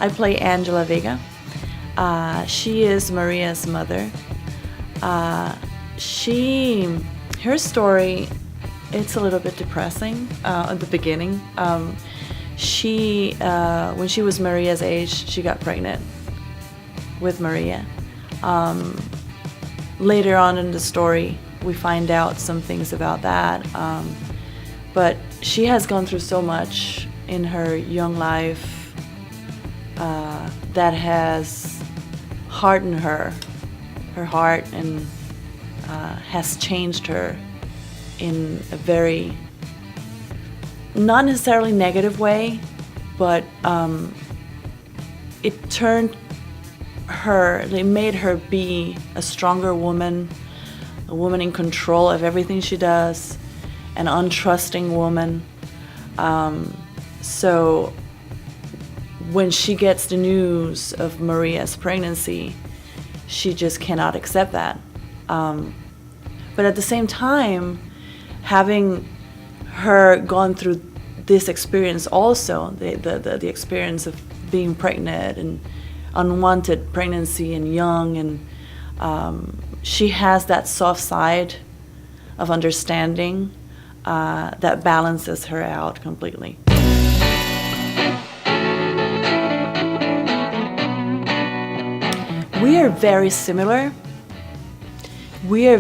I play Angela Vega. She is Maria's mother. Her story, it's a little bit depressing at the beginning. When she was Maria's age, she got pregnant with Maria. Later on in the story, we find out some things about that. But she has gone through so much in her young life that has hardened her heart, and has changed her in a very, not necessarily negative way, but it made her be a stronger woman, a woman in control of everything she does, an untrusting woman. So when she gets the news of Maria's pregnancy, she just cannot accept that. But at the same time, having her gone through this experience also, the experience of being pregnant and unwanted pregnancy and young, and she has that soft side of understanding that balances her out completely. We are very similar. We're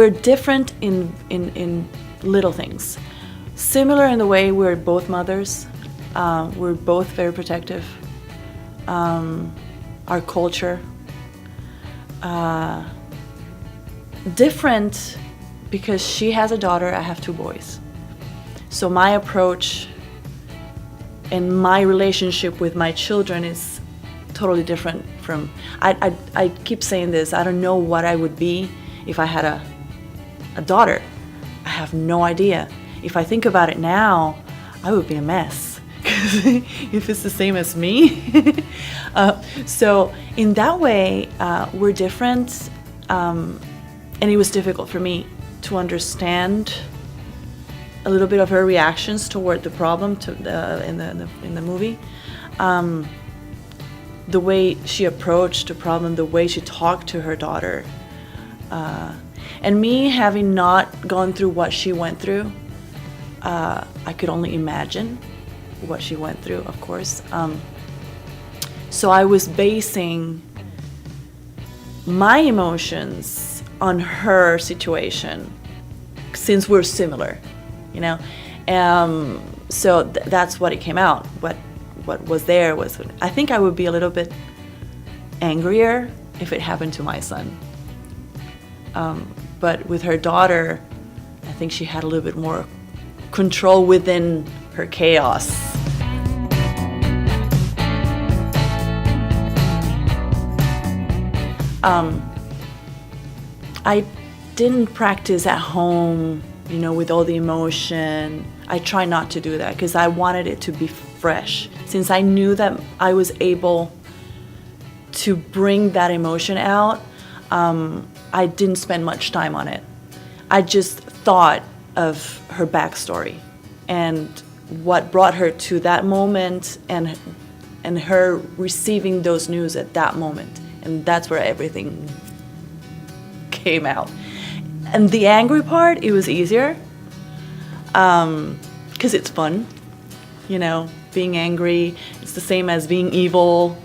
different in little things. Similar in the way we're both mothers. We're both very protective. Our culture. Different because she has a daughter, I have two boys. So my approach and my relationship with my children is totally different from, I keep saying this, I don't know what I would be if I had a daughter. I have no idea. If I think about it now, I would be a mess. If it's the same as me. So in that way, we're different. And it was difficult for me to understand a little bit of her reactions toward the problem in the movie. The way she approached the problem, the way she talked to her daughter. And me having not gone through what she went through, I could only imagine what she went through, of course. So I was basing my emotions on her situation, since we're similar, you know. So that's what it came out. What was there was, I think I would be a little bit angrier if it happened to my son. But with her daughter, I think she had a little bit more control within her chaos. I didn't practice at home, you know, with all the emotion. I try not to do that because I wanted it to be fresh. Since I knew that I was able to bring that emotion out, I didn't spend much time on it. I just thought of her backstory and what brought her to that moment, and her receiving those news at that moment. And that's where everything came out. And the angry part, it was easier because it's fun, you know, being angry. It's the same as being evil,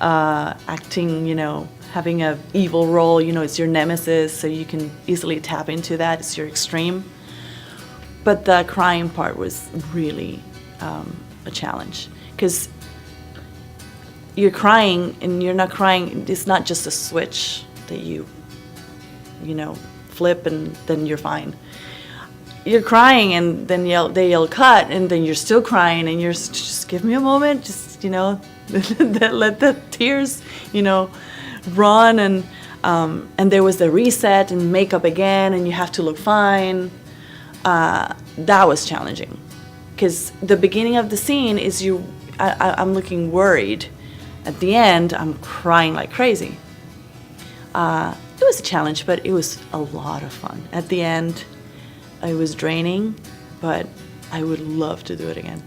acting, you know, having an evil role, you know, it's your nemesis, so you can easily tap into that. It's your extreme. But the crying part was really a challenge, because you're crying and you're not crying. It's not just a switch that you know, flip and then you're fine. You're crying and then they yell cut, and then you're still crying, and you're just give me a moment, just, you know, let the tears, you know, run. And there was the reset and makeup again, and you have to look fine. That was challenging, because the beginning of the scene is I'm looking worried. At the end, I'm crying like crazy. It was a challenge, but it was a lot of fun. At the end, it was draining, but I would love to do it again.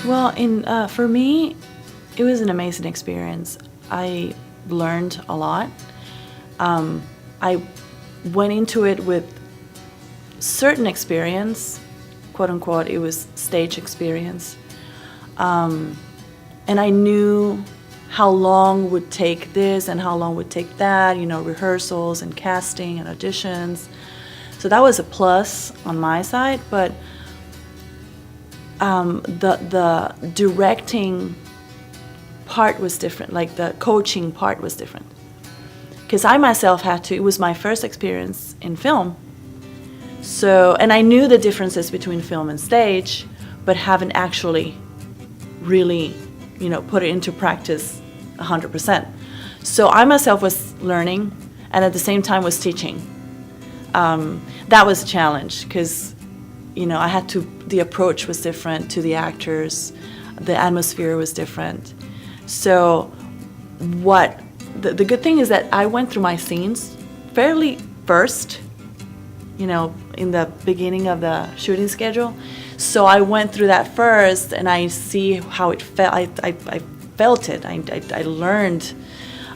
Well, for me, it was an amazing experience. I learned a lot. I went into it with certain experience, quote unquote. It was stage experience, and I knew how long would take this and how long would take that. Rehearsals and casting and auditions. So that was a plus on my side, but the directing part was different, like the coaching part was different. Because I myself it was my first experience in film. So, and I knew the differences between film and stage, but haven't actually really, put it into practice 100%. So I myself was learning and at the same time was teaching. That was a challenge because, the approach was different to the actors, the atmosphere was different. So the good thing is that I went through my scenes fairly first, in the beginning of the shooting schedule. So I went through that first and I see how it felt. I felt it. I learned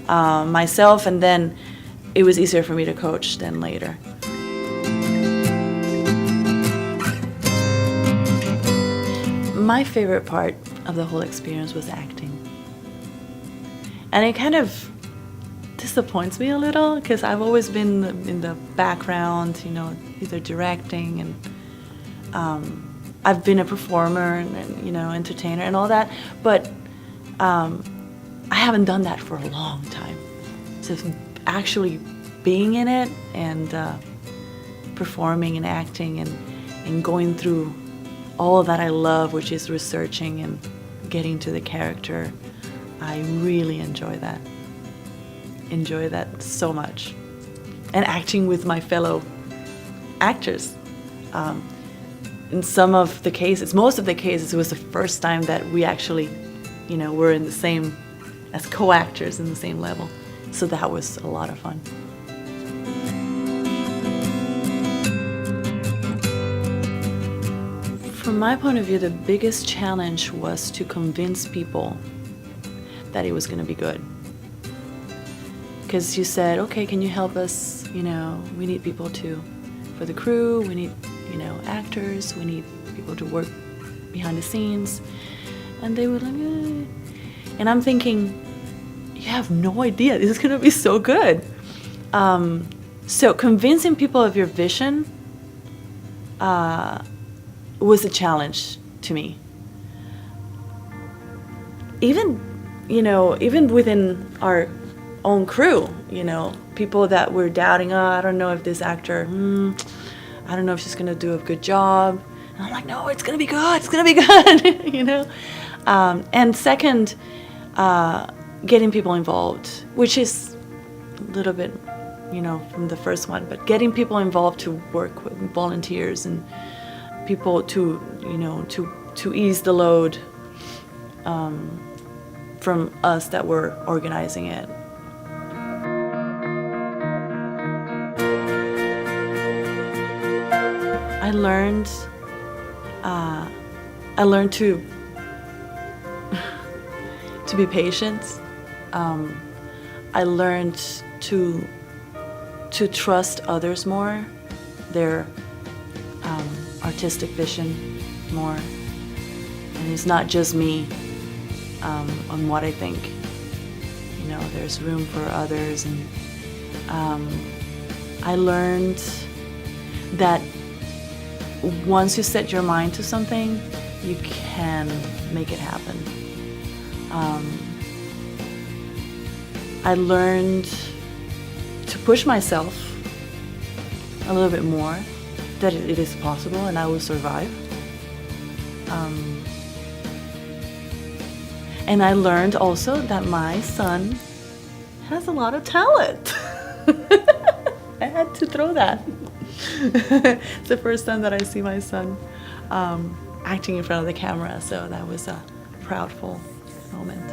myself, and then it was easier for me to coach than later. My favorite part of the whole experience was acting. And it kind of disappoints me a little because I've always been in the background, either directing, and I've been a performer and entertainer and all that, but I haven't done that for a long time. So actually being in it and performing and acting and going through all that I love, which is researching and getting to the character, I really enjoy that. Enjoy that so much. And acting with my fellow actors. In some of the cases, most of the cases, it was the first time that we actually, were in the same, as co-actors in the same level. So that was a lot of fun. From my point of view, the biggest challenge was to convince people that it was going to be good. Because you said, okay, can you help us? We need people for the crew, we need, actors, we need people to work behind the scenes. And they were like, eh. And I'm thinking, you have no idea, this is going to be so good. So convincing people of your vision was a challenge to me. Even within our own crew, people that were doubting, I don't know if this actor, I don't know if she's going to do a good job. And I'm like, no, it's going to be good, it's going to be good, And second, getting people involved, which is a little bit, from the first one, but getting people involved to work with volunteers and people to ease the load from us that were organizing it. I learned to be patient. I learned to trust others more, their artistic vision more, and it's not just me on what I think. There's room for others, and I learned that once you set your mind to something, you can make it happen. I learned to push myself a little bit more, that it is possible and I will survive. And I learned also that my son has a lot of talent. I had to throw that. It's the first time that I see my son acting in front of the camera, so that was a proudful moment.